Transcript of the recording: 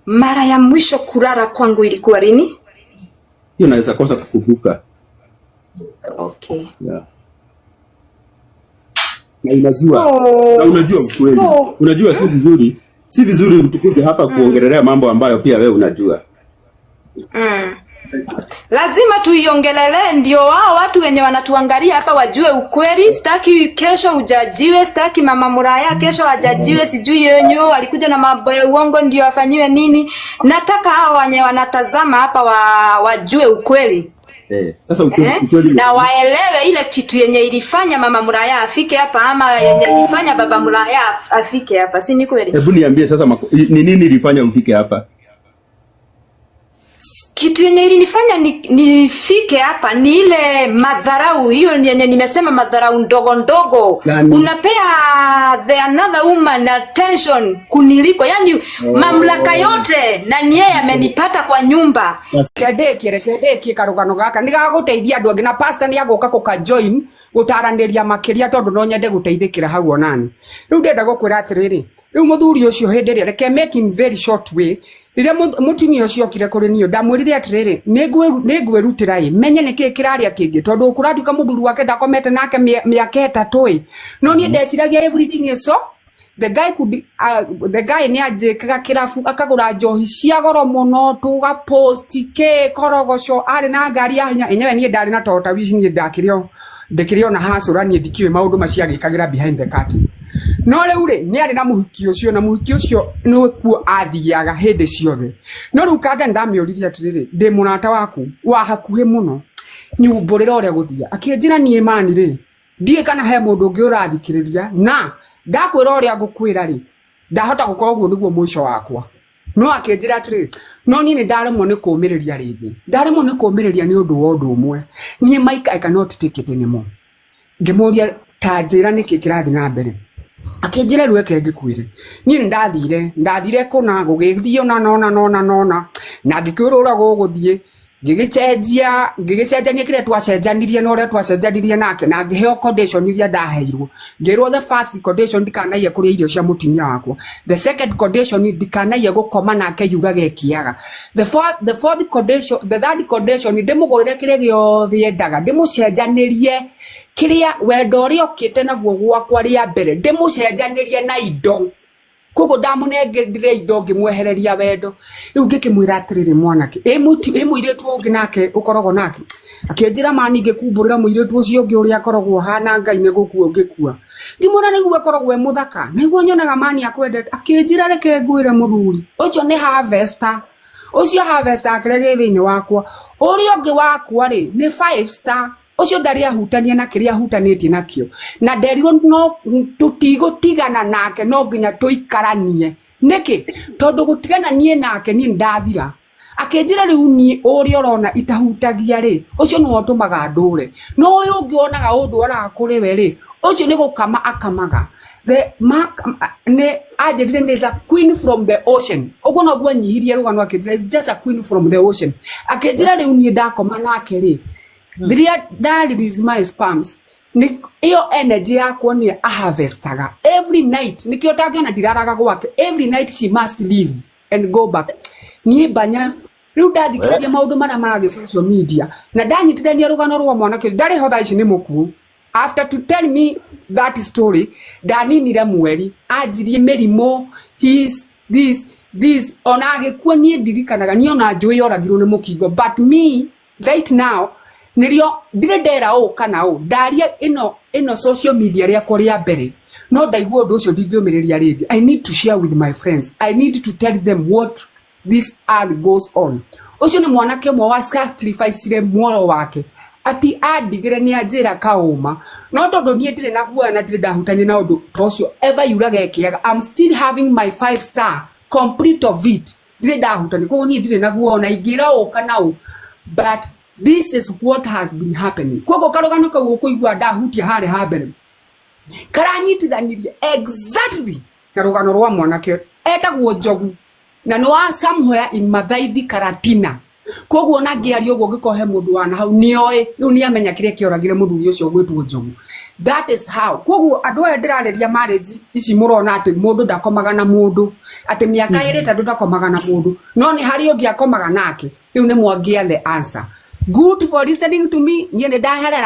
Mara ya mwisho kulala kwangu ilikuwa lini? Hiyo naweza kosa kukumbuka. Okay. Yeah. Na unajua ukweli. Unajua si vizuri utukuje hapa kuongelea mambo ambayo pia wewe unajua. Lazima tuiongelele ndio wao watu wenye wanatuangalia hapa wajue ukweli. Sitaki kesho ujajiwe, sitaki mama Muraya kesho ajajiwe, sijui yenyewe alikuja na mambo ya uongo ndio afanyiwe nini. Nataka hao wenye wanatazama hapa wajue ukweli. Sasa ukweli na waelewe ile kitu yenye ilifanya mama Muraya afike hapa ama yenye ilifanya baba Muraya afike hapa, si ni kweli? Hebu niambie sasa ni nini ilifanya ufike hapa? Kitu yenye ilinifanya nifike hapa ni ile madharau hiyo yenye nimesema, madharau ndogo ndogo. Unapea the another woman attention kuniliko, yani mamlaka yote na ni yeye amenipata kwa nyumba. Kede karugano gaka ndigaguteithia andu angi na pastor ni agoka ko ka join gutaranĩria makiria tondu no nyende guteithikira hau onani. Riu ndenda gukwira atiriri, riu muthuri ucio hindi ria reke making very short way. Riria mutumia ucio okire kuri niyo ndamwirire atiriri ningwirutira menye niki kiraria kingi tondu ukuratuka muthuri wake ndakomete nake miaka 3 no ni ndeciragia everything is so the guy ni ajikaga kirafu akagura njohi cia goro muno tuga post ke korogoco ari na ngari ya hinya enyewe ni ndari na tota wici ni ndikirio na hasura ni ndikiwe maundu maciagikagira behind the curtain. No leure ni ari na muhiki ucio na muhiki ucio no kuo athiaga hindi ciothe. No riu kanda ndamiuririe atiriri ndi munata waku wa hakuhe muno nyumburira uria guthia akinjira nie mani ri ndie kana he mundu ungi urathikiriria na ndakwira uria ngukwira ri ndahota gukorwo guo niguo mwisho wakwa. No akinjira atiriri no ni ndaremwo ni kumiriria ringi ndaremwo ni kumiriria ni undu wa undu umwe nie Mike I cannot take it anymore. Ngimuria tanjira niki kirathi na mbere akinjira riu eke ngikwire nie ndathire kuna gugithio na nona na ngikwira ura guguthie ngigicenjania kire twacenjanirie no ria twacenjanirie nake na ngiheo condition iria ndaheirwo ngirwo the first condition ndikanaye kuri irio cia mutumia wakwa, the second condition ndikanaye gukoma nake yuraga ekiaga, the fourth condition, the third condition ndimugurire kire giothe endaga ndimucenjanirie kiria wendo uri okite naguo gwakwa ria mbere ndimucenjanirie na indo kogo ndamunengere indo ngimwehereria wendo. Riu ngikimwira atiriri mwanake muiretu ungi nake ukorogo nake akinjira mani ngikumburira muiretu ucio ungi uria akorogwo hana ngai ni gukua ngikua ndimona niguo akorogwo muthaka niguo nyonaga mani akwendete akinjira reke ngwire muthuri ucio ni harvester ucio harvester akirege thiini wakwa uria ungi wakwa ri ni 5 star ucio ndari ahutania na kiria ahutanitie nakio na nderirwo no tutigotigana nake no nginya tuikaranie niki tondu gutigana nie nake ni ndathira akinjira riu ni uria urona itahutagia ri ucio no otumaga ndure no uyu ungionaga undu arakuri we ri ucio ni gukama akamaga the mark ne ajirire is a queen from the ocean ugo no gwa nyihirie rugano akinjira is just a queen from the ocean akinjira riu ni ndakoma nake ri Biria da release my spams ni iyo energy yako ni harvestaga every night nikio tagiona ndiraraga gwake every night she must leave and go back ni banya riu ndathikiriria maundu mara social media na ndanyitithania rugano rwa mwanake ndari hotha ici ni muku after to tell me that story ndaninire mweri ajirie merimo this onage kwa ni ndirikanaga ni ona njui oragirwo ni mukingo but me right now nirio ndira o kana o ndaria ino social media ria koria mbere no ndaigua undu ucio ndingiumiriria ringi. I need to share with my friends, I need to tell them what this all goes on. Ucio ni mwanake mwa wa sacrifice muoyo wake ati adigire ni ajira kauma no tondu nie ndire naguo na ndire ndahutania na undu tocio ever yuraga ekiaga I'm still having my 5 star complete of it ndire ndahutania ko nie ndire naguo na ingira o kana o but this is what has been happening. Kogo karogano ka gukuigwa ndahutia hare habere karanyitithanirie exactly na rugano rwa mwanake etagwo Njogu na no somewhere in Mathaidi Karatina koguo na ngiaria uguo ngikohe mundu wana hau nioe riu ni amenya kire kioragire muthuri ucio gwitwo Njogu. That is how. Koguo andu aya ndirareria marriage ici murona ati mundu ndakomaga na mundu ati miaka iri tandu ndakomaga na mundu no ni hari ungi akomaga nake riu ni mwangia the answer. Good for listening to me. Niye ndaherera